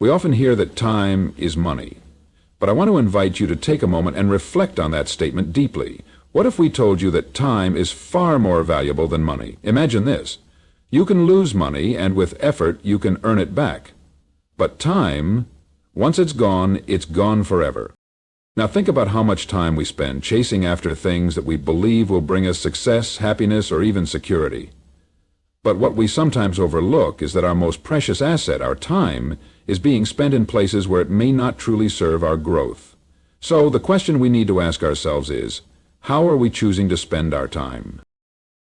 We often hear that time is money, but I want to invite you to take a moment and reflect on that statement deeply. What if we told you that time is far more valuable than money? Imagine this. You can lose money, and with effort you can earn it back. But time, once it's gone forever. Now think about how much time we spend chasing after things that we believe will bring us success, happiness, or even security. But what we sometimes overlook is that our most precious asset, our time, is being spent in places where it may not truly serve our growth. So the question we need to ask ourselves is, how are we choosing to spend our time?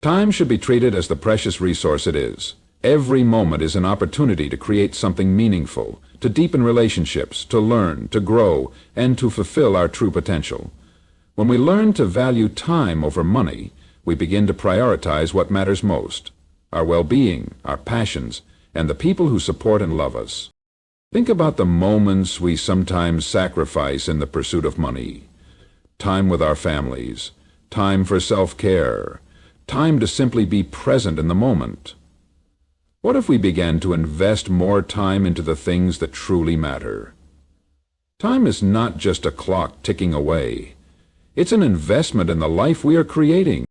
Time should be treated as the precious resource it is. Every moment is an opportunity to create something meaningful, to deepen relationships, to learn, to grow, and to fulfill our true potential. When we learn to value time over money, we begin to prioritize what matters most: our well-being, our passions, and the people who support and love us. Think about the moments we sometimes sacrifice in the pursuit of money. Time with our families, time for self-care, time to simply be present in the moment. What if we began to invest more time into the things that truly matter? Time is not just a clock ticking away. It's an investment in the life we are creating.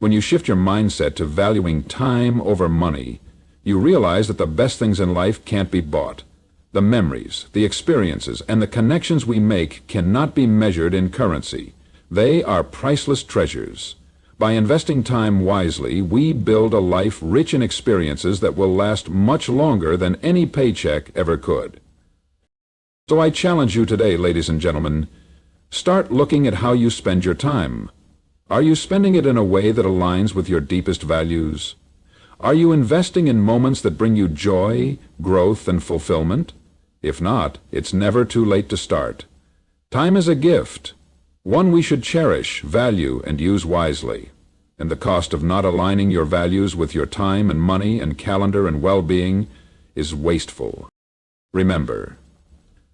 When you shift your mindset to valuing time over money, you realize that the best things in life can't be bought. The memories, the experiences, and the connections we make cannot be measured in currency. They are priceless treasures. By investing time wisely, we build a life rich in experiences that will last much longer than any paycheck ever could. So I challenge you today, ladies and gentlemen, start looking at how you spend your time. Are you spending it in a way that aligns with your deepest values? Are you investing in moments that bring you joy, growth, and fulfillment? If not, it's never too late to start. Time is a gift, one we should cherish, value, and use wisely. And the cost of not aligning your values with your time and money and calendar and well-being is wasteful. Remember,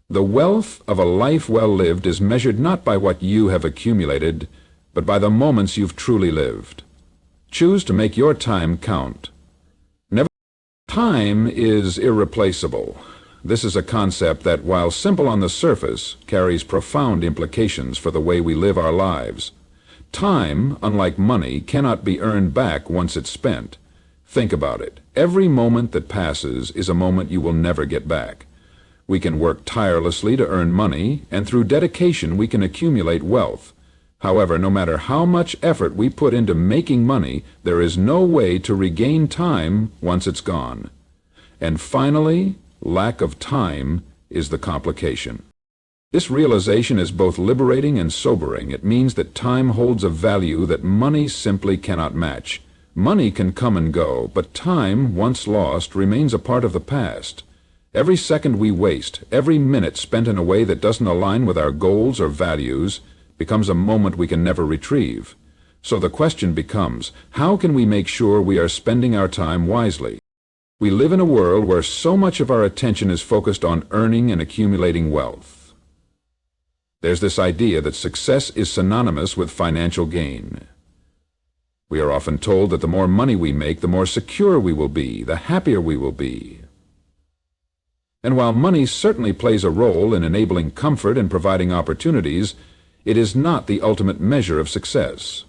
the wealth of a life well lived is measured not by what you have accumulated, but by the moments you've truly lived. Choose to make your time count. Time is irreplaceable. This is a concept that, while simple on the surface, carries profound implications for the way we live our lives. Time, unlike money, cannot be earned back once it's spent. Think about it. Every moment that passes is a moment you will never get back. We can work tirelessly to earn money, and through dedication we can accumulate wealth. However, no matter how much effort we put into making money, there is no way to regain time once it's gone. And finally, lack of time is the complication. This realization is both liberating and sobering. It means that time holds a value that money simply cannot match. Money can come and go, but time, once lost, remains a part of the past. Every second we waste, every minute spent in a way that doesn't align with our goals or values, becomes a moment we can never retrieve. So the question becomes, how can we make sure we are spending our time wisely? We live in a world where so much of our attention is focused on earning and accumulating wealth. There's this idea that success is synonymous with financial gain. We are often told that the more money we make, the more secure we will be, the happier we will be. And while money certainly plays a role in enabling comfort and providing opportunities, it is not the ultimate measure of success.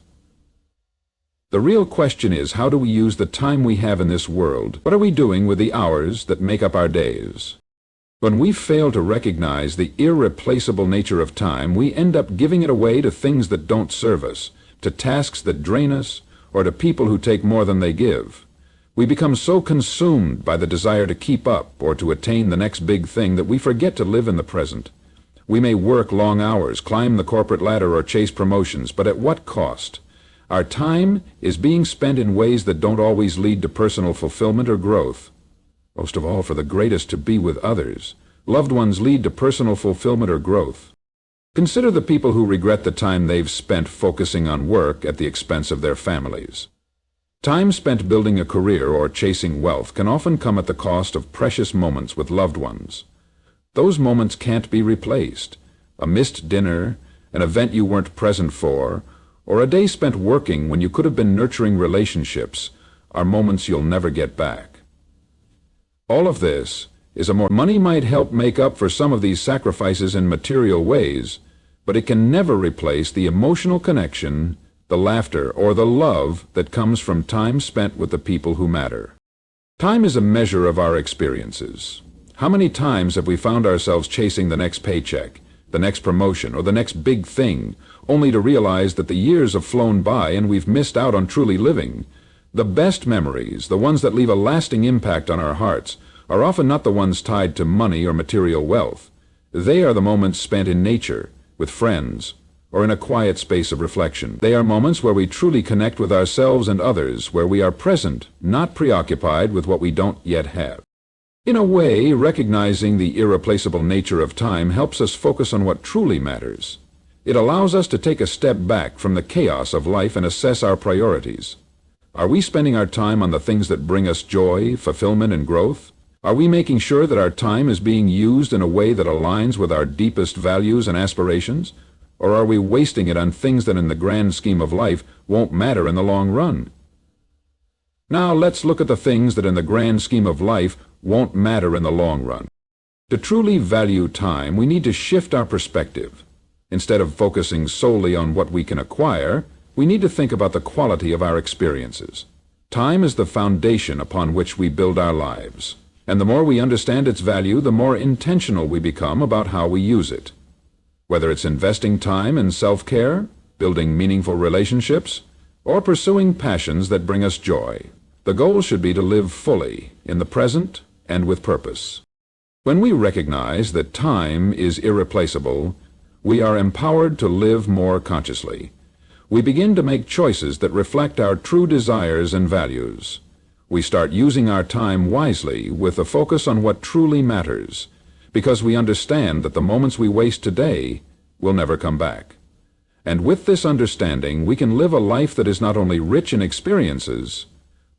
The real question is, how do we use the time we have in this world? What are we doing with the hours that make up our days? When we fail to recognize the irreplaceable nature of time, we end up giving it away to things that don't serve us, to tasks that drain us, or to people who take more than they give. We become so consumed by the desire to keep up or to attain the next big thing that we forget to live in the present. We may work long hours, climb the corporate ladder, or chase promotions, but at what cost? Our time is being spent in ways that don't always lead to personal fulfillment or growth. Most of all, for the greatest to be with others. Loved ones lead to personal fulfillment or growth. Consider the people who regret the time they've spent focusing on work at the expense of their families. Time spent building a career or chasing wealth can often come at the cost of precious moments with loved ones. Those moments can't be replaced. A missed dinner, an event you weren't present for, or a day spent working when you could have been nurturing relationships are moments you'll never get back. All of this is a more money might help make up for some of these sacrifices in material ways, but it can never replace the emotional connection, the laughter, or the love that comes from time spent with the people who matter. Time is a measure of our experiences. How many times have we found ourselves chasing the next paycheck, the next promotion, or the next big thing, only to realize that the years have flown by and we've missed out on truly living? The best memories, the ones that leave a lasting impact on our hearts, are often not the ones tied to money or material wealth. They are the moments spent in nature, with friends, or in a quiet space of reflection. They are moments where we truly connect with ourselves and others, where we are present, not preoccupied with what we don't yet have. In a way, recognizing the irreplaceable nature of time helps us focus on what truly matters. It allows us to take a step back from the chaos of life and assess our priorities. Are we spending our time on the things that bring us joy, fulfillment, and growth? Are we making sure that our time is being used in a way that aligns with our deepest values and aspirations? Or are we wasting it on things that in the grand scheme of life won't matter in the long run? Now let's look at the things that in the grand scheme of life won't matter in the long run. To truly value time, we need to shift our perspective. Instead of focusing solely on what we can acquire, we need to think about the quality of our experiences. Time is the foundation upon which we build our lives, and the more we understand its value, the more intentional we become about how we use it. Whether it's investing time in self-care, building meaningful relationships, or pursuing passions that bring us joy, the goal should be to live fully, in the present, and with purpose. When we recognize that time is irreplaceable, we are empowered to live more consciously. We begin to make choices that reflect our true desires and values. We start using our time wisely with a focus on what truly matters, because we understand that the moments we waste today will never come back. And with this understanding, we can live a life that is not only rich in experiences,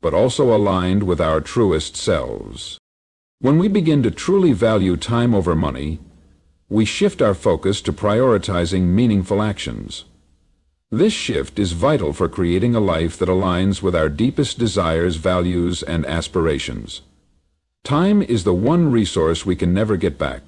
but also aligned with our truest selves. When we begin to truly value time over money, we shift our focus to prioritizing meaningful actions. This shift is vital for creating a life that aligns with our deepest desires, values, and aspirations. Time is the one resource we can never get back,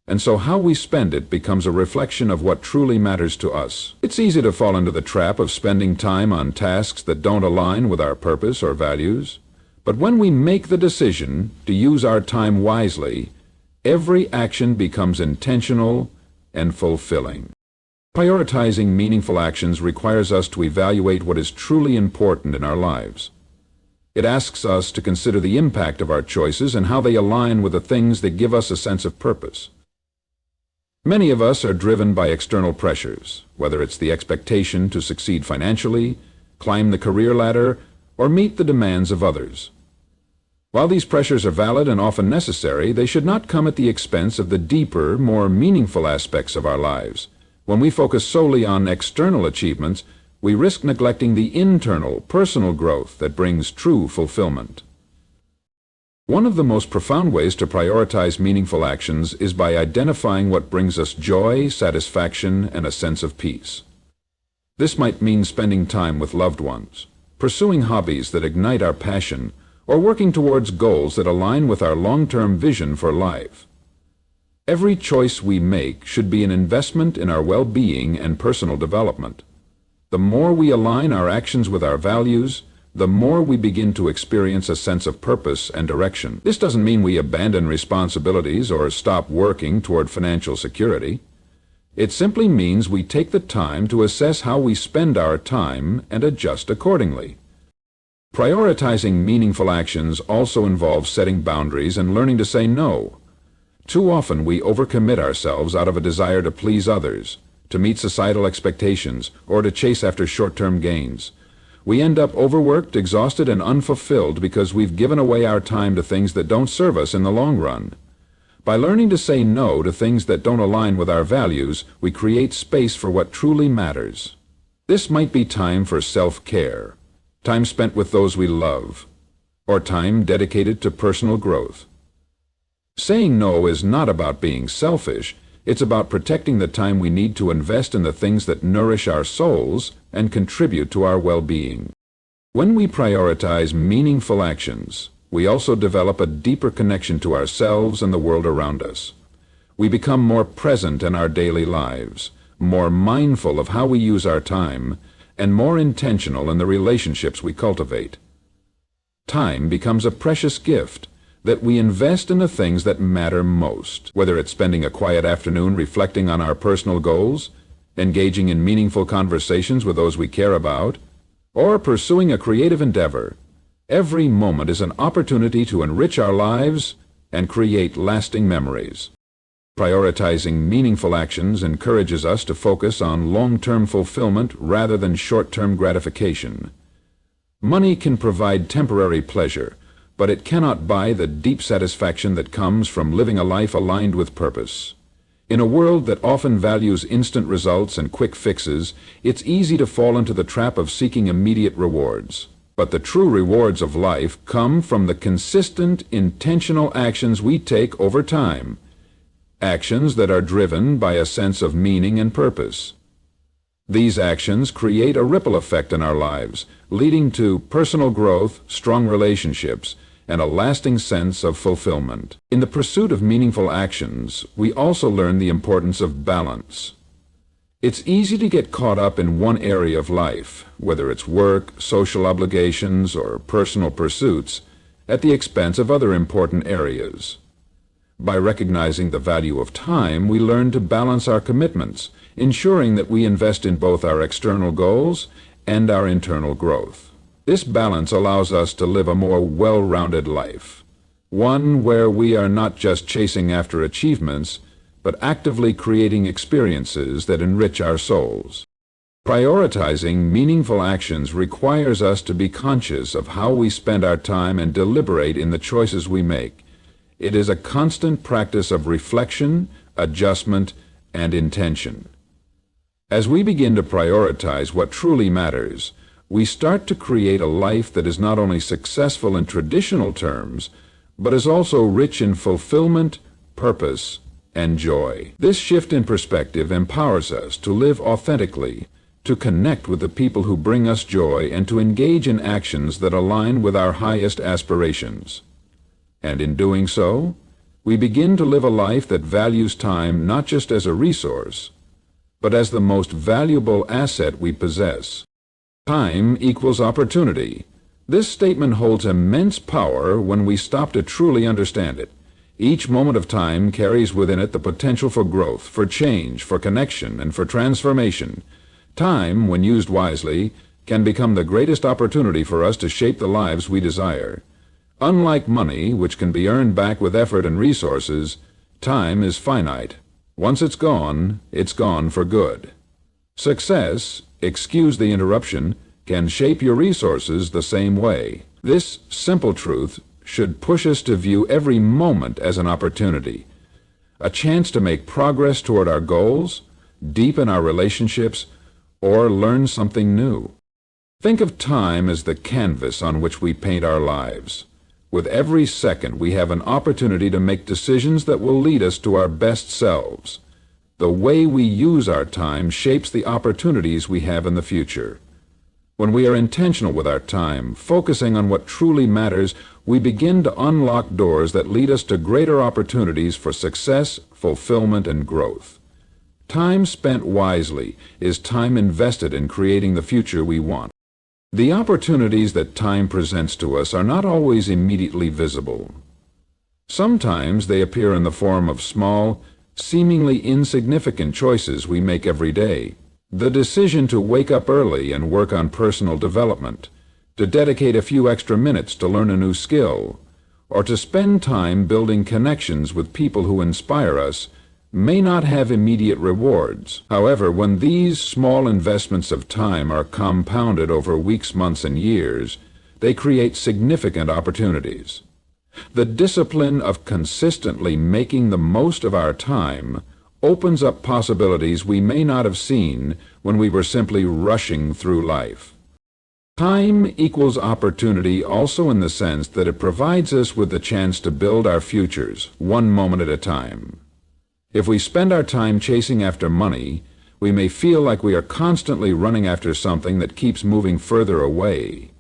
and so how we spend it becomes a reflection of what truly matters to us. It's easy to fall into the trap of spending time on tasks that don't align with our purpose or values, but when we make the decision to use our time wisely, every action becomes intentional and fulfilling. Prioritizing meaningful actions requires us to evaluate what is truly important in our lives. It asks us to consider the impact of our choices and how they align with the things that give us a sense of purpose. Many of us are driven by external pressures, whether it's the expectation to succeed financially, climb the career ladder, or meet the demands of others. While these pressures are valid and often necessary, they should not come at the expense of the deeper, more meaningful aspects of our lives. When we focus solely on external achievements, we risk neglecting the internal, personal growth that brings true fulfillment. One of the most profound ways to prioritize meaningful actions is by identifying what brings us joy, satisfaction, and a sense of peace. This might mean spending time with loved ones, pursuing hobbies that ignite our passion, or working towards goals that align with our long-term vision for life. Every choice we make should be an investment in our well-being and personal development. The more we align our actions with our values, the more we begin to experience a sense of purpose and direction. This doesn't mean we abandon responsibilities or stop working toward financial security. It simply means we take the time to assess how we spend our time and adjust accordingly. Prioritizing meaningful actions also involves setting boundaries and learning to say no. Too often we overcommit ourselves out of a desire to please others, to meet societal expectations, or to chase after short-term gains. We end up overworked, exhausted, and unfulfilled because we've given away our time to things that don't serve us in the long run. By learning to say no to things that don't align with our values, we create space for what truly matters. This might be time for self-care, time spent with those we love, or time dedicated to personal growth. Saying no is not about being selfish. It's about protecting the time we need to invest in the things that nourish our souls and contribute to our well-being. When we prioritize meaningful actions, we also develop a deeper connection to ourselves and the world around us. We become more present in our daily lives, more mindful of how we use our time, and more intentional in the relationships we cultivate. Time becomes a precious gift that we invest in the things that matter most, whether it's spending a quiet afternoon reflecting on our personal goals, engaging in meaningful conversations with those we care about, or pursuing a creative endeavor. Every moment is an opportunity to enrich our lives and create lasting memories. Prioritizing meaningful actions encourages us to focus on long-term fulfillment rather than short-term gratification. Money can provide temporary pleasure, but it cannot buy the deep satisfaction that comes from living a life aligned with purpose. In a world that often values instant results and quick fixes, it's easy to fall into the trap of seeking immediate rewards. But the true rewards of life come from the consistent, intentional actions we take over time. Actions that are driven by a sense of meaning and purpose. These actions create a ripple effect in our lives, leading to personal growth, strong relationships, and a lasting sense of fulfillment. In the pursuit of meaningful actions, we also learn the importance of balance. It's easy to get caught up in one area of life, whether it's work, social obligations, or personal pursuits, at the expense of other important areas. By recognizing the value of time, we learn to balance our commitments, ensuring that we invest in both our external goals and our internal growth. This balance allows us to live a more well-rounded life, one where we are not just chasing after achievements, but actively creating experiences that enrich our souls. Prioritizing meaningful actions requires us to be conscious of how we spend our time and deliberate in the choices we make. It is a constant practice of reflection, adjustment, and intention. As we begin to prioritize what truly matters, we start to create a life that is not only successful in traditional terms, but is also rich in fulfillment, purpose, and joy. This shift in perspective empowers us to live authentically, to connect with the people who bring us joy, and to engage in actions that align with our highest aspirations. And in doing so, we begin to live a life that values time not just as a resource, but as the most valuable asset we possess. Time equals opportunity. This statement holds immense power when we stop to truly understand it. Each moment of time carries within it the potential for growth, for change, for connection, and for transformation. Time, when used wisely, can become the greatest opportunity for us to shape the lives we desire. Unlike money, which can be earned back with effort and resources, time is finite. Once it's gone for good. Success, excuse the interruption, can shape your resources the same way. This simple truth should push us to view every moment as an opportunity, a chance to make progress toward our goals, deepen our relationships, or learn something new. Think of time as the canvas on which we paint our lives. With every second, we have an opportunity to make decisions that will lead us to our best selves. The way we use our time shapes the opportunities we have in the future. When we are intentional with our time, focusing on what truly matters, we begin to unlock doors that lead us to greater opportunities for success, fulfillment, and growth. Time spent wisely is time invested in creating the future we want. The opportunities that time presents to us are not always immediately visible. Sometimes they appear in the form of small, seemingly insignificant choices we make every day. The decision to wake up early and work on personal development, to dedicate a few extra minutes to learn a new skill, or to spend time building connections with people who inspire us, may not have immediate rewards. However, when these small investments of time are compounded over weeks, months, and years, they create significant opportunities. The discipline of consistently making the most of our time opens up possibilities we may not have seen when we were simply rushing through life. Time equals opportunity also in the sense that it provides us with the chance to build our futures, one moment at a time. If we spend our time chasing after money, we may feel like we are constantly running after something that keeps moving further away.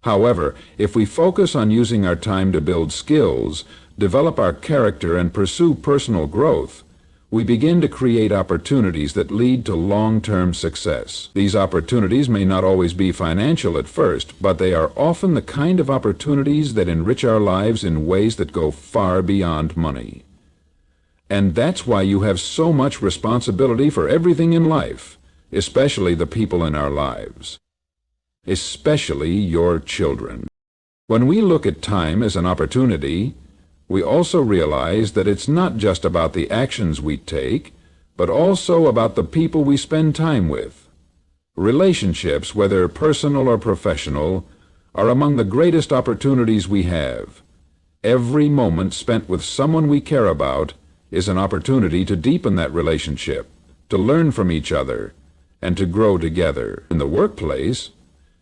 However, if we focus on using our time to build skills, develop our character, and pursue personal growth, we begin to create opportunities that lead to long-term success. These opportunities may not always be financial at first, but they are often the kind of opportunities that enrich our lives in ways that go far beyond money. And that's why you have so much responsibility for everything in life, especially the people in our lives, especially your children. When we look at time as an opportunity, we also realize that it's not just about the actions we take, but also about the people we spend time with. Relationships, whether personal or professional, are among the greatest opportunities we have. Every moment spent with someone we care about is an opportunity to deepen that relationship, to learn from each other, and to grow together. In the workplace,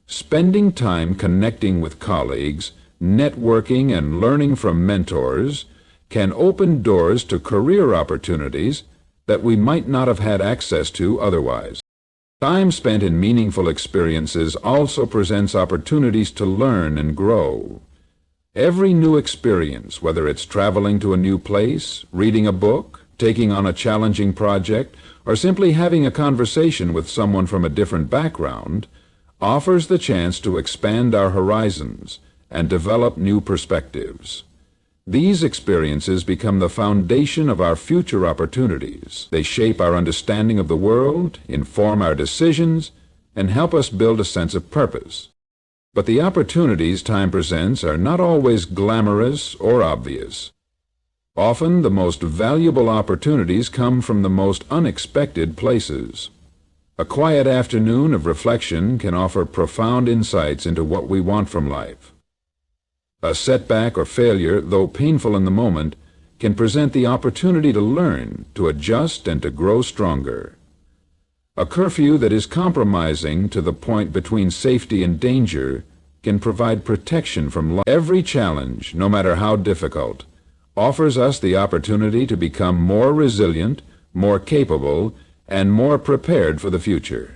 spending time connecting with colleagues, networking, and learning from mentors can open doors to career opportunities that we might not have had access to otherwise. Time spent in meaningful experiences also presents opportunities to learn and grow. Every new experience, whether it's traveling to a new place, reading a book, taking on a challenging project, or simply having a conversation with someone from a different background, offers the chance to expand our horizons and develop new perspectives. These experiences become the foundation of our future opportunities. They shape our understanding of the world, inform our decisions, and help us build a sense of purpose. But the opportunities time presents are not always glamorous or obvious. Often the most valuable opportunities come from the most unexpected places. A quiet afternoon of reflection can offer profound insights into what we want from life. A setback or failure, though painful in the moment, can present the opportunity to learn, to adjust, and to grow stronger. A curfew that is compromising to the point between safety and danger can provide protection from life. Every challenge, no matter how difficult, offers us the opportunity to become more resilient, more capable, and more prepared for the future.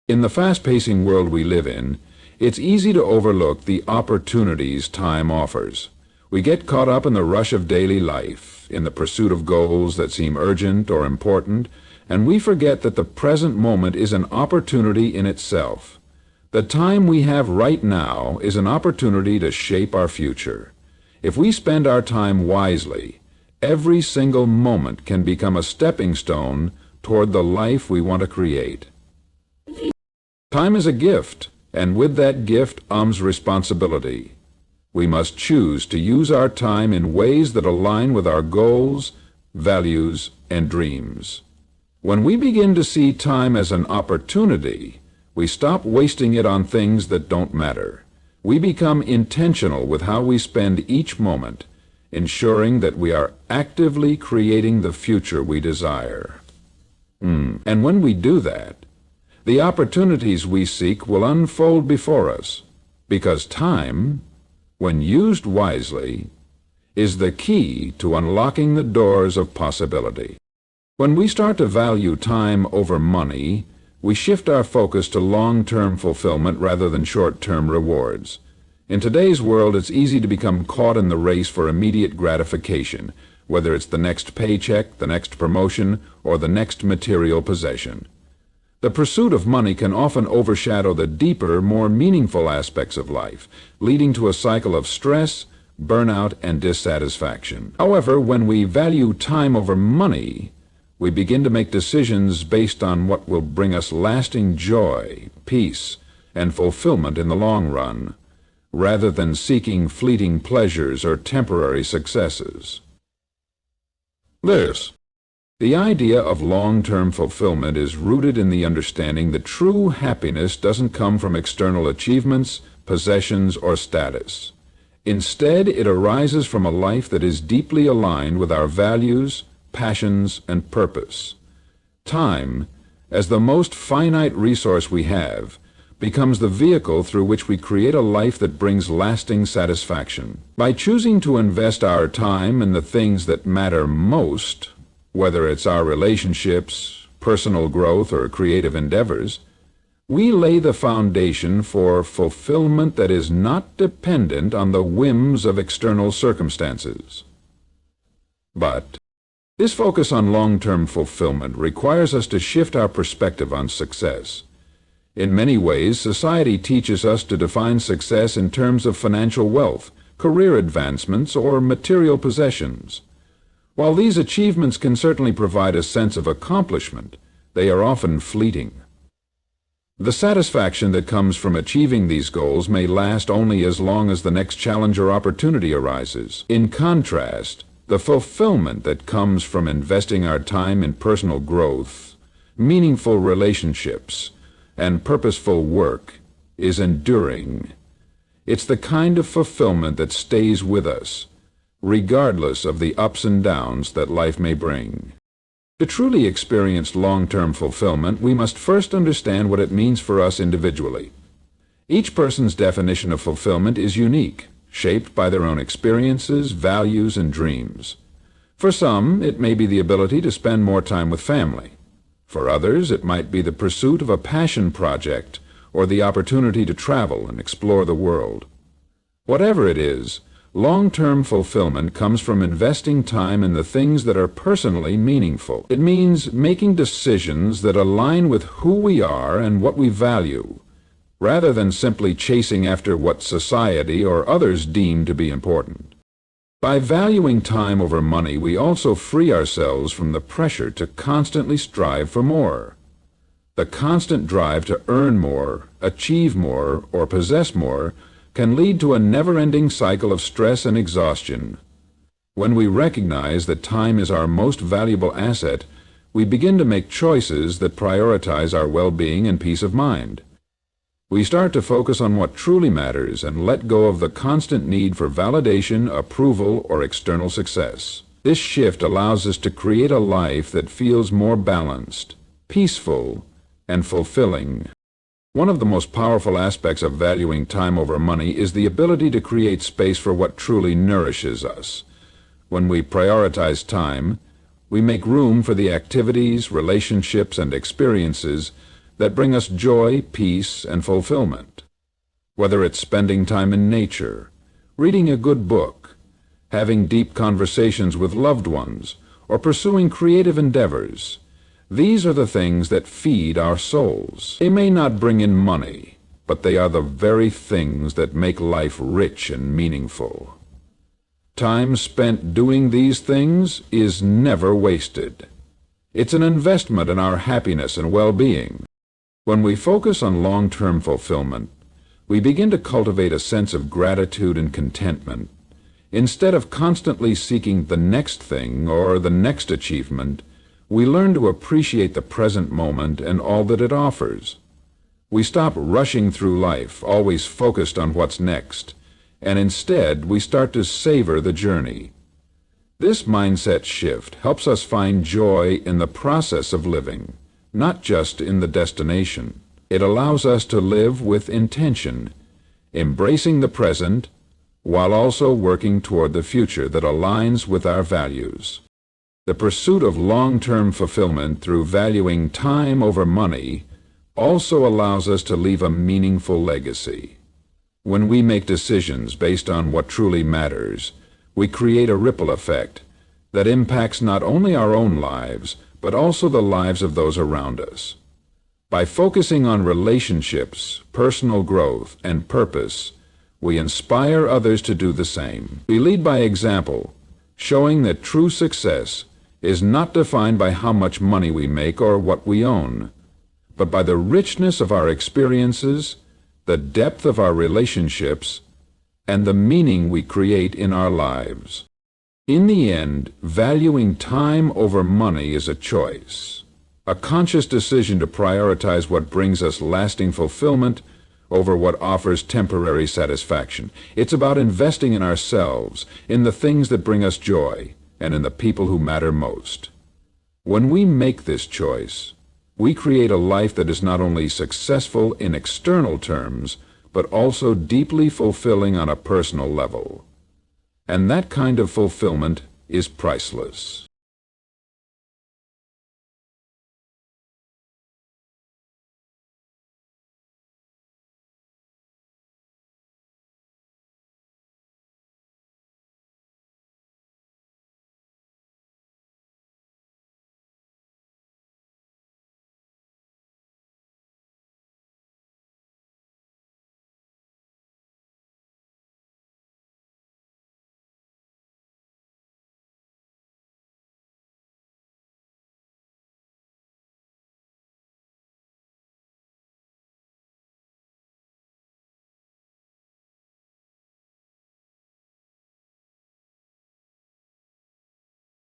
In the fast-pacing world we live in, it's easy to overlook the opportunities time offers. We get caught up in the rush of daily life, in the pursuit of goals that seem urgent or important, and we forget that the present moment is an opportunity in itself. The time we have right now is an opportunity to shape our future. If we spend our time wisely, every single moment can become a stepping stone toward the life we want to create. Time is a gift, and with that gift comes responsibility. We must choose to use our time in ways that align with our goals, values, and dreams. When we begin to see time as an opportunity, we stop wasting it on things that don't matter. We become intentional with how we spend each moment, ensuring that we are actively creating the future we desire. And when we do that, the opportunities we seek will unfold before us, because time, when used wisely, is the key to unlocking the doors of possibility. When we start to value time over money, we shift our focus to long-term fulfillment rather than short-term rewards. In today's world, it's easy to become caught in the race for immediate gratification, whether it's the next paycheck, the next promotion, or the next material possession. The pursuit of money can often overshadow the deeper, more meaningful aspects of life, leading to a cycle of stress, burnout, and dissatisfaction. However, when we value time over money, we begin to make decisions based on what will bring us lasting joy, peace, and fulfillment in the long run, rather than seeking fleeting pleasures or temporary successes. The idea of long-term fulfillment is rooted in the understanding that true happiness doesn't come from external achievements, possessions, or status. Instead, it arises from a life that is deeply aligned with our values, passions, and purpose. Time, as the most finite resource we have, becomes the vehicle through which we create a life that brings lasting satisfaction. By choosing to invest our time in the things that matter most, whether it's our relationships, personal growth, or creative endeavors, We lay the foundation for fulfillment that is not dependent on the whims of external circumstances. But this focus on long-term fulfillment requires us to shift our perspective on success. In many ways, society teaches us to define success in terms of financial wealth, career advancements, or material possessions. While these achievements can certainly provide a sense of accomplishment, they are often fleeting. The satisfaction that comes from achieving these goals may last only as long as the next challenge or opportunity arises. In contrast, the fulfillment that comes from investing our time in personal growth, meaningful relationships, and purposeful work is enduring. It's the kind of fulfillment that stays with us, regardless of the ups and downs that life may bring. To truly experience long-term fulfillment, we must first understand what it means for us individually. Each person's definition of fulfillment is unique, shaped by their own experiences, values, and dreams. For some, it may be the ability to spend more time with family. For others, it might be the pursuit of a passion project or the opportunity to travel and explore the world. Whatever it is, long-term fulfillment comes from investing time in the things that are personally meaningful. It means making decisions that align with who we are and what we value, rather than simply chasing after what society or others deem to be important. By valuing time over money, we also free ourselves from the pressure to constantly strive for more. The constant drive to earn more, achieve more, or possess more can lead to a never-ending cycle of stress and exhaustion. When we recognize that time is our most valuable asset, we begin to make choices that prioritize our well-being and peace of mind. We start to focus on what truly matters and let go of the constant need for validation, approval, or external success. This shift allows us to create a life that feels more balanced, peaceful, and fulfilling. One of the most powerful aspects of valuing time over money is the ability to create space for what truly nourishes us. When we prioritize time, we make room for the activities, relationships, and experiences that bring us joy, peace, and fulfillment. Whether it's spending time in nature, reading a good book, having deep conversations with loved ones, or pursuing creative endeavors, these are the things that feed our souls. They may not bring in money, but they are the very things that make life rich and meaningful. Time spent doing these things is never wasted. It's an investment in our happiness and well-being. When we focus on long-term fulfillment, we begin to cultivate a sense of gratitude and contentment. Instead of constantly seeking the next thing or the next achievement, we learn to appreciate the present moment and all that it offers. We stop rushing through life, always focused on what's next, and instead we start to savor the journey. This mindset shift helps us find joy in the process of living, not just in the destination. It allows us to live with intention, embracing the present, while also working toward the future that aligns with our values. The pursuit of long-term fulfillment through valuing time over money also allows us to leave a meaningful legacy. When we make decisions based on what truly matters, we create a ripple effect that impacts not only our own lives, but also the lives of those around us. By focusing on relationships, personal growth, and purpose, we inspire others to do the same. We lead by example, showing that true success is not defined by how much money we make or what we own, but by the richness of our experiences, the depth of our relationships, and the meaning we create in our lives. In the end, valuing time over money is a choice, a conscious decision to prioritize what brings us lasting fulfillment over what offers temporary satisfaction. It's about investing in ourselves, in the things that bring us joy, and in the people who matter most. When we make this choice, we create a life that is not only successful in external terms, but also deeply fulfilling on a personal level. And that kind of fulfillment is priceless.